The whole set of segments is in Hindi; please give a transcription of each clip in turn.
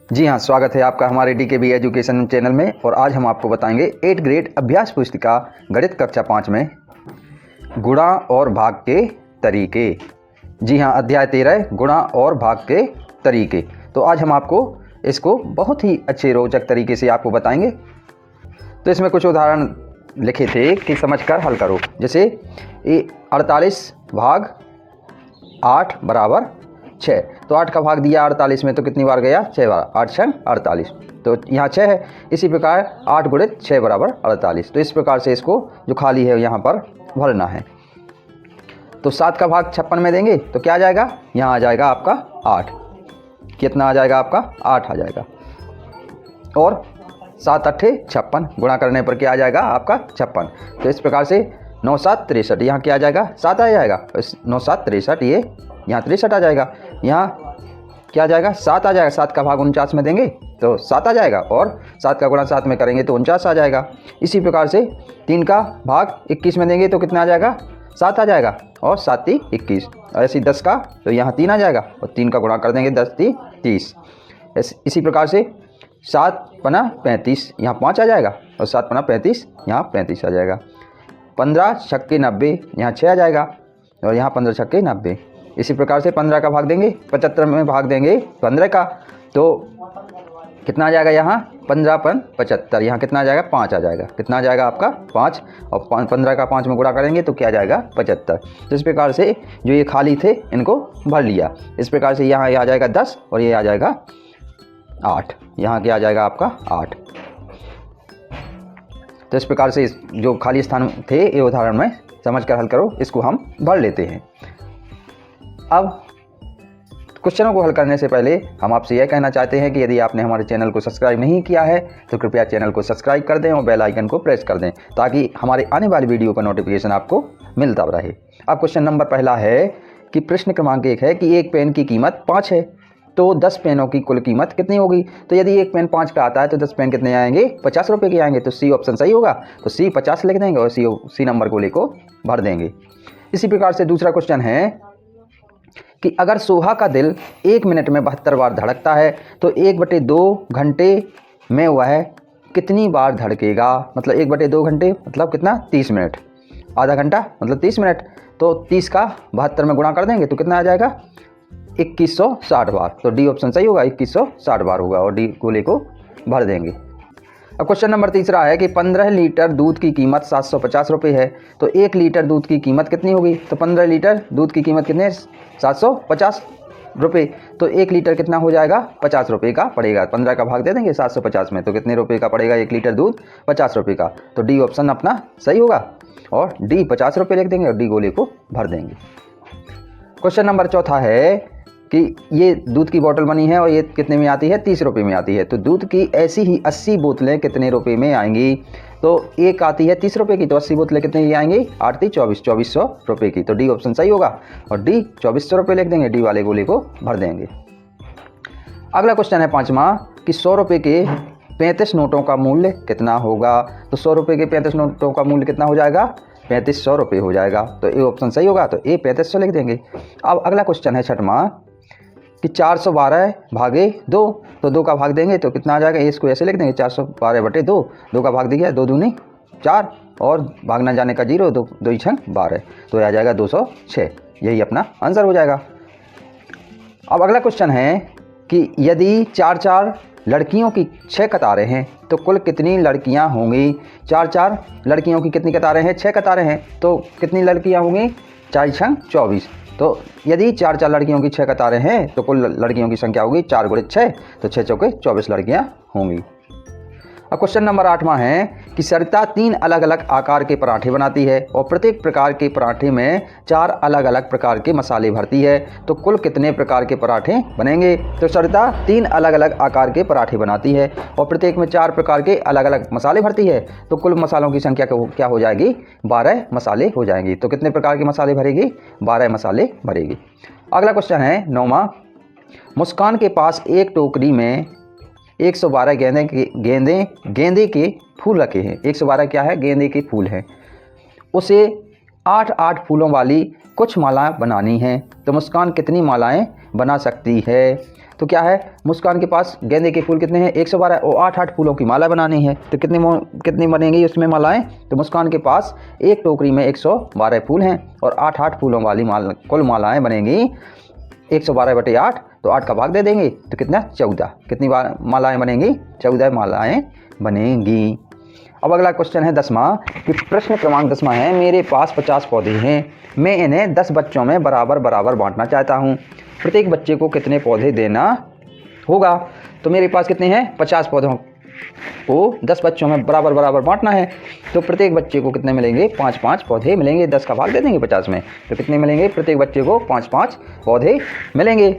जी हाँ, स्वागत है आपका हमारे DKB एजुकेशन चैनल में। और आज हम आपको बताएंगे 8th ग्रेड अभ्यास पुस्तिका गणित कक्षा 5 में गुणा और भाग के तरीके। जी हाँ, अध्याय 13 गुणा और भाग के तरीके। तो आज हम आपको इसको बहुत ही अच्छे रोचक तरीके से आपको बताएंगे। तो इसमें कुछ उदाहरण लिखे थे कि समझकर हल करो। जैसे 48 भाग 8 बराबर 6। तो 8 का भाग दिया 48 में, तो कितनी बार गया? 6 बार। 8 6 48, तो यहाँ 6 है। इसी प्रकार 8 गुणित 6 बराबर 48। तो इस प्रकार से इसको जो खाली है यहाँ पर भरना है। तो 7 का भाग 56 में देंगे तो क्या आ जाएगा? यहाँ आ जाएगा आपका 8। कितना आ जाएगा आपका? 8 आ जाएगा। और 7 8 56, गुणा करने पर क्या आ जाएगा आपका? 56। तो इस प्रकार से 9 7 63, यहाँ क्या आ जाएगा? 7 आ जाएगा। 9 7 63, ये यहाँ 63 आ जाएगा। यहाँ क्या आ जाएगा? 7 आ जाएगा। 7 का भाग 49 में देंगे तो 7 आ जाएगा, और 7 का गुणा 7 में करेंगे तो 49 आ जाएगा। इसी प्रकार से 3 का भाग 21 में देंगे तो कितना आ जाएगा? 7 आ जाएगा, और 7 3 21। ऐसे 10 का तो यहाँ 3 आ जाएगा, और 3 का गुणा कर देंगे 10 3 30। इसी प्रकार से 7 पना 35, यहाँ 5 आ जाएगा, और 7 पना 35, यहाँ 35 आ जाएगा। 15 छक्के 90, यहाँ 6 आ जाएगा, और यहाँ 15 छक्के 90। इसी प्रकार से 15 का भाग देंगे 75 में, भाग देंगे 15 का तो कितना आ जाएगा? यहाँ 15 पन 75, यहाँ कितना आ जाएगा? 5 आ जाएगा। कितना आ जाएगा आपका? 5। और 15 का 5 में गुणा करेंगे तो क्या आ जाएगा? 75। तो इस प्रकार से जो ये खाली थे इनको भर लिया। इस प्रकार से यहाँ ये आ जाएगा 10, और ये आ जाएगा 8। यहाँ क्या आ जाएगा आपका? 8। तो इस प्रकार से जो खाली स्थान थे ये उदाहरण में समझकर हल करो, इसको हम भर लेते हैं। अब क्वेश्चनों को हल करने से पहले हम आपसे यह कहना चाहते हैं कि यदि आपने हमारे चैनल को सब्सक्राइब नहीं किया है तो कृपया चैनल को सब्सक्राइब कर दें और बेल आइकन को प्रेस कर दें, ताकि हमारे आने वाली वीडियो का नोटिफिकेशन आपको मिलता रहे। अब क्वेश्चन नंबर पहला है कि प्रश्न क्रमांक 1 है कि एक पेन की कीमत 5 है, तो 10 पेनों की कुल कीमत कितनी होगी? तो यदि एक पेन 5 का आता है तो 10 पेन कितने आएंगे? 50 रुपये के आएंगे। तो सी ऑप्शन सही होगा। तो सी 50 लिख देंगे और सी नंबर को लेकर भर देंगे। इसी प्रकार से दूसरा क्वेश्चन है कि अगर सोहा का दिल 1 मिनट में 72 बार धड़कता है तो 1/2 घंटे में वह कितनी बार धड़केगा? मतलब 1/2 घंटे मतलब कितना? 30 मिनट। आधा घंटा मतलब 30 मिनट। तो 30 का 72 में गुणा कर देंगे तो कितना आ जाएगा? 2160 बार। तो डी ऑप्शन सही होगा, 2160 बार होगा, और डी गोले को भर देंगे। अब क्वेश्चन नंबर तीसरा है कि 15 लीटर दूध की कीमत 750 रुपये है, तो 1 लीटर दूध की कीमत कितनी होगी? तो 15 लीटर दूध की कीमत कितने? 750 रुपये। तो 1 लीटर कितना हो जाएगा? 50 रुपये का पड़ेगा। 15 का भाग दे देंगे 750 में, तो कितने रुपये का पड़ेगा 1 लीटर दूध? 50 रुपये का। तो डी ऑप्शन अपना सही होगा, और डी 50 रुपये लिख देंगे और डी गोले को भर देंगे। क्वेश्चन नंबर चौथा है कि ये दूध की बोतल बनी है और ये कितने में आती है? 30 रुपये में आती है। तो दूध की ऐसी ही 80 बोतलें कितने रुपये में आएंगी? तो एक आती है 30 रुपये की, तो 80 बोतलें कितने की आएंगी? 8 3 24, 2400 रुपये की। तो डी ऑप्शन सही होगा, और डी 2400 रुपये लिख देंगे, डी वाले गोले को भर देंगे। अगला क्वेश्चन है 5वां कि 100 रुपये के 35 नोटों का मूल्य कितना होगा? तो 100 रुपये के 35 नोटों का मूल्य कितना हो जाएगा? 3500 रुपये हो जाएगा। तो ए ऑप्शन सही होगा, तो ए 3500 लिख देंगे। अब अगला क्वेश्चन है 6वां कि 412 भागे 2, तो 2 का भाग देंगे तो कितना आ जाएगा? इसको ऐसे लिख देंगे 412/2। 2 का भाग दिया 2 दूनी 4, और भाग ना जाने का 0, 2 2 6 12, तो आ जाएगा 206। यही अपना आंसर हो जाएगा। अब अगला क्वेश्चन है कि यदि 4 4 लड़कियों की 6 कतारें हैं तो कुल कितनी लड़कियां होंगी? 4 4 लड़कियों की कितनी कतारें हैं? 6 कतारें हैं, तो कितनी लड़कियां होंगी? 4 6 24। तो यदि 4 4 लड़कियों की 6 कतारें हैं तो कुल लड़कियों की संख्या होगी 4 गुणित 6, तो 6 चौके 24 लड़कियां होंगी। अब क्वेश्चन नंबर 8वां है कि सरिता 3 अलग अलग आकार के पराठे बनाती है और प्रत्येक प्रकार के पराठे में 4 अलग अलग प्रकार के मसाले भरती है, तो कुल कितने प्रकार के पराठे बनेंगे? तो सरिता 3 अलग अलग आकार के पराठे बनाती है और प्रत्येक में 4 प्रकार के अलग अलग मसाले भरती है, तो कुल मसालों की संख्या क्या हो जाएगी? 12 मसाले हो जाएंगी। तो कितने प्रकार के मसाले भरेगी? 12 मसाले भरेगी। अगला क्वेश्चन है 9वां, मुस्कान के पास एक टोकरी में 112 गेंदे के फूल रखे हैं। 112 क्या है? गेंदे के फूल हैं। उसे 8 फूलों वाली कुछ मालाएं बनानी हैं, तो मुस्कान कितनी मालाएं बना सकती है? तो क्या है, मुस्कान के पास गेंदे के फूल कितने हैं 112 और 8 फूलों की माला बनानी है। तो कितनी बनेंगी उसमें मालाएं? तो मुस्कान के पास एक टोकरी में 112 फूल हैं और 8 फूलों वाली कुल मालाएं बनेंगी 112/8। तो 8 का भाग दे देंगे तो कितना 14। कितनी मालाएं बनेंगी? 14 मालाएं बनेंगी। अब अगला क्वेश्चन है 10वां कि प्रश्न क्रमांक 10वां है, मेरे पास 50 पौधे हैं, मैं इन्हें 10 बच्चों में बराबर बराबर बांटना चाहता हूँ, प्रत्येक बच्चे को कितने पौधे देना होगा? तो मेरे पास कितने हैं 50 पौधों को 10 बच्चों में बराबर बराबर बांटना है, तो प्रत्येक बच्चे को कितने मिलेंगे 5-5 पौधे मिलेंगे। 10 का भाग दे देंगे 50 में तो कितने मिलेंगे? प्रत्येक बच्चे को 5-5 पौधे मिलेंगे।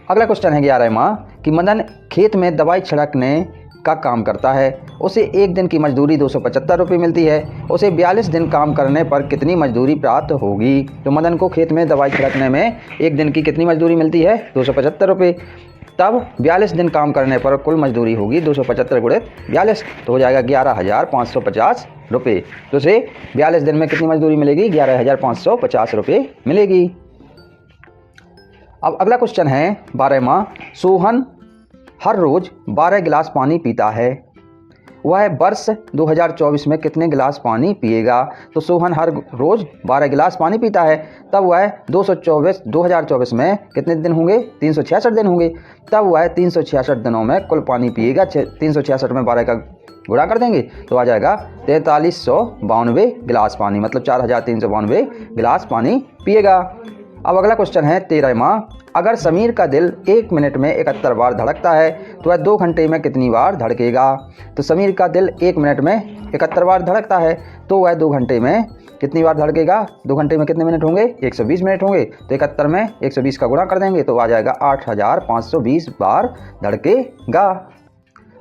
अगला क्वेश्चन है 11वां कि मदन खेत में दवाई छिड़कने का काम करता है, उसे एक दिन की मजदूरी 275 रुपये मिलती है, उसे 42 दिन काम करने पर कितनी मजदूरी प्राप्त होगी? तो मदन को खेत में दवाई छिड़कने में एक दिन की कितनी मजदूरी मिलती है 275 रुपये। तब 42 दिन काम करने पर कुल मजदूरी होगी 275 गुणित 42 तो हो जाएगा 11,550 रुपये। तो उसे 42 दिन में कितनी मजदूरी मिलेगी? 11,550 रुपये मिलेगी। अब अगला क्वेश्चन है 12वां, सोहन हर रोज़ 12 गिलास पानी पीता है, वह वर्ष 2024 में कितने गिलास पानी पिएगा? तो सोहन हर रोज़ 12 गिलास पानी पीता है, तब वह 2024 में कितने दिन होंगे? 366 दिन होंगे। तब वह 366 दिनों में कुल पानी पिएगा 366 में 12 का गुणा कर देंगे तो आ जाएगा 4392 गिलास पानी, मतलब 4392 गिलास पानी पिएगा। अब अगला क्वेश्चन है 13वां, अगर समीर का दिल 1 मिनट में 71 बार धड़कता है तो वह 2 घंटे में कितनी बार धड़केगा? तो समीर का दिल 1 मिनट में 71 बार धड़कता है तो वह 2 घंटे में कितनी बार धड़केगा? 2 घंटे में कितने मिनट होंगे? 120 मिनट होंगे। तो 71 में 120 का गुणा कर देंगे तो आ जाएगा 8520 बार धड़केगा।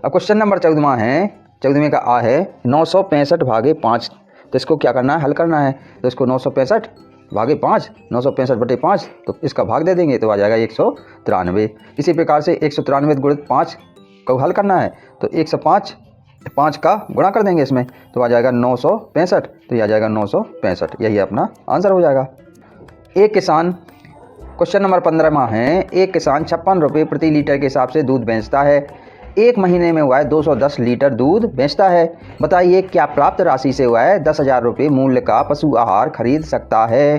अब क्वेश्चन नंबर 14वां है, 14वें का आ है 965 भागे 5। तो इसको क्या करना है? हल करना है। तो इसको 965 भागे 5, 965/5 तो इसका भाग दे देंगे तो आ जाएगा 193। इसी प्रकार से 193 गुणित 5 को हल करना है तो 105 का गुणा कर देंगे इसमें तो आ जाएगा 965। तो यह आ जाएगा 965, यही अपना आंसर हो जाएगा। एक किसान, क्वेश्चन नंबर 15वां है, एक किसान 56 रुपये प्रति लीटर के हिसाब से दूध बेचता है, एक महीने में वह 210 लीटर दूध बेचता है, बताइए क्या प्राप्त राशि से वह 10,000 रुपये मूल्य का पशु आहार खरीद सकता है?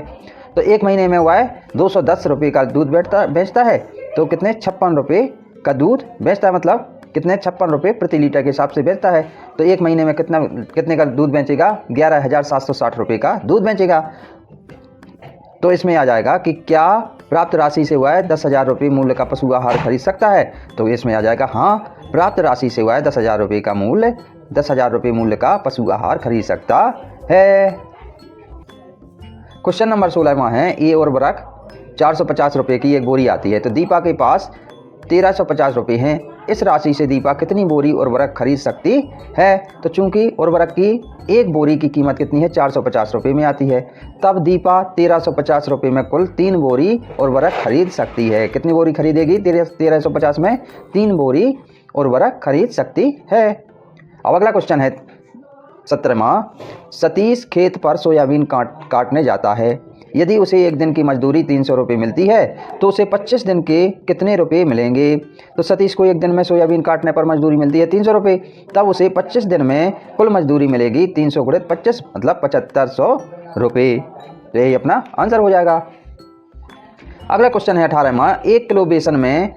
तो एक महीने में वह 210 रुपये का दूध बेचता है तो कितने 56 रुपये का दूध बेचता है, मतलब कितने 56 रुपये प्रति लीटर के हिसाब से बेचता है। तो एक महीने में कितने का दूध बेचेगा? 11,760 रुपये का दूध बेचेगा। तो इसमें आ जाएगा कि क्या प्राप्त राशि से वह 10,000 रुपये मूल्य का पशु आहार खरीद सकता है? तो इसमें आ जाएगा हाँ, प्राप्त राशि से वह 10,000 रुपये का 10,000 रुपये मूल्य का पशु आहार खरीद सकता है। क्वेश्चन नंबर 16वां है, ए उर्वरक 450 रुपये की एक बोरी आती है, तो दीपा के पास 1350 रुपये हैं, इस राशि से दीपा कितनी बोरी उर्वरक खरीद सकती है? तो चूंकि उर्वरक की एक बोरी की कीमत कितनी है 450 रुपये में आती है, तब दीपा 1350 रुपये में कुल 3 बोरी उर्वरक खरीद सकती है। कितनी बोरी खरीदेगी? 1350 में 3 बोरी उर्वरक खरीद सकती है। अब अगला क्वेश्चन है 17वां, सतीश खेत पर सोयाबीन काटने जाता है, यदि उसे एक दिन की मजदूरी 300 रुपये मिलती है तो उसे 25 दिन के कितने रुपये मिलेंगे? तो सतीश को एक दिन में सोयाबीन काटने पर मजदूरी मिलती है 300 रुपये, तब उसे 25 दिन में कुल मजदूरी मिलेगी 300 गुणित 25 मतलब 7500 रुपये। तो यही अपना आंसर हो जाएगा। अगला क्वेश्चन है 18वां, 1 किलो बेसन में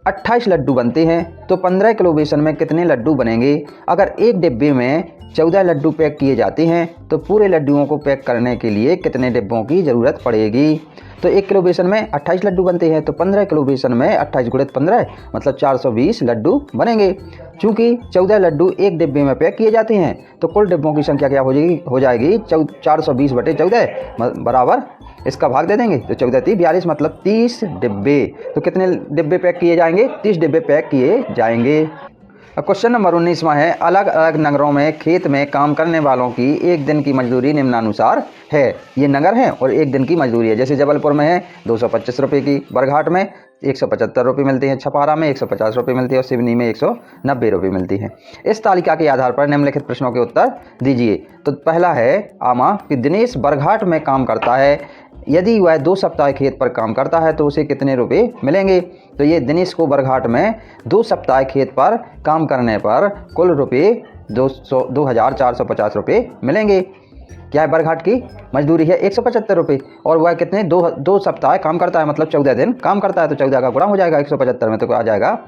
28 लड्डू बनते हैं तो 15 किलो बेसन में कितने लड्डू बनेंगे? अगर एक डिब्बे में 14 लड्डू पैक किए जाते हैं तो पूरे लड्डुओं को पैक करने के लिए कितने डिब्बों की ज़रूरत पड़ेगी? तो 1 किलो बेसन में 28 लड्डू बनते हैं तो 15 किलो बेसन में 28 गुणित 15 मतलब 420 लड्डू बनेंगे। चूँकि 14 लड्डू एक डिब्बे में पैक किए जाते हैं तो कुल डिब्बों की संख्या क्या हो जाएगी 420/14 बराबर इसका भाग दे देंगे तो 14×3 = 42 मतलब 30 डिब्बे। तो कितने डिब्बे पैक किए जाएंगे? 30 डिब्बे पैक किए जाएंगे। अब क्वेश्चन नंबर 19वां है, अलग अलग नगरों में खेत में काम करने वालों की एक दिन की मजदूरी निम्नानुसार है। ये नगर हैं और एक दिन की मजदूरी है, जैसे जबलपुर में है 225 रुपये की, बरघाट में 175 रुपये मिलती हैं, छपारा में 150 रुपये मिलती है और सिवनी में 190 रुपये मिलती हैं। इस तालिका के आधार पर निम्नलिखित प्रश्नों के उत्तर दीजिए। तो पहला है आमा कि दिनेश बरघाट में काम करता है, यदि वह 2 सप्ताह खेत पर काम करता है तो उसे कितने रुपए मिलेंगे। तो ये दिनेश को बरघाट में 2 सप्ताह खेत पर काम करने पर कुल रुपये 2450 रुपये मिलेंगे। क्या है, बरघाट की मजदूरी है 175 रुपये और वह कितने 2 सप्ताह काम करता है, मतलब 14 दिन काम करता है, तो 14 का गुणा हो जाएगा 175 में, तो आ जाएगा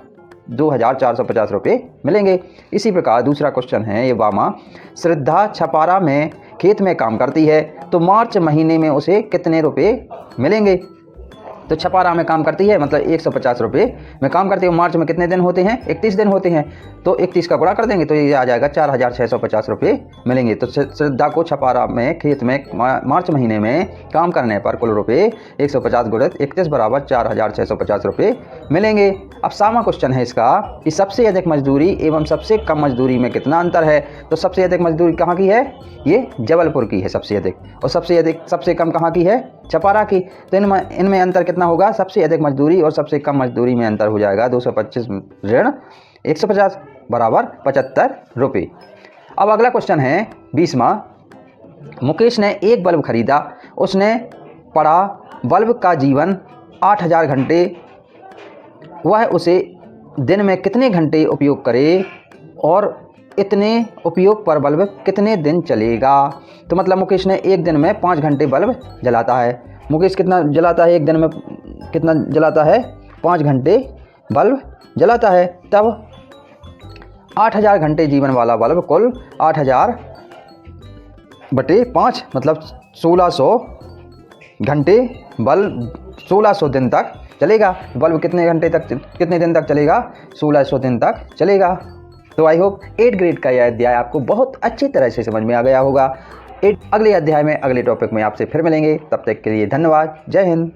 2450 रुपये मिलेंगे। इसी प्रकार दूसरा क्वेश्चन है ये वामा, श्रद्धा छपारा में खेत में काम करती है तो मार्च महीने में उसे कितने रुपये मिलेंगे। तो छपारा में काम करती है मतलब 150 रुपये में काम करती है। मार्च में कितने दिन होते हैं, 31 दिन होते हैं, तो 31 का गुणा कर देंगे तो ये आ जाएगा 4650 रुपये मिलेंगे। तो श्रद्धा को छपारा में खेत में मार्च महीने में काम करने पर कुल रुपये 150 गुणित 31 बराबर 4650 रुपये मिलेंगे। अब सामा क्वेश्चन है इसका कि सबसे अधिक मजदूरी एवं सबसे कम मजदूरी में कितना अंतर है। तो सबसे अधिक मजदूरी कहाँ की है, ये जबलपुर की है सबसे अधिक, और सबसे कम कहाँ की है, छपारा की। तो इनमें अंतर कितना होगा, सबसे अधिक मजदूरी और सबसे कम मजदूरी में अंतर हो जाएगा 225 ऋण 150 बराबर 75 रुपये। अब अगला क्वेश्चन है 20वां, मुकेश ने एक बल्ब खरीदा, उसने पढ़ा बल्ब का जीवन 8000 घंटे, वह उसे दिन में कितने घंटे उपयोग करे और इतने उपयोग पर बल्ब कितने दिन चलेगा। तो मतलब मुकेश ने एक दिन में 5 घंटे बल्ब जलाता है। मुकेश कितना जलाता है, एक दिन में कितना जलाता है, 5 घंटे बल्ब जलाता है। तब 8000 घंटे जीवन वाला बल्ब कुल 8000 बटे 5 मतलब 1600 घंटे बल्ब 1600 दिन तक चलेगा। बल्ब कितने दिन तक चलेगा, 1600 दिन तक चलेगा। तो आई होप 8th ग्रेड का यह अध्याय आपको बहुत अच्छी तरह से समझ में आ गया होगा। अगले अध्याय में अगले टॉपिक में आपसे फिर मिलेंगे, तब तक के लिए धन्यवाद। जय हिंद।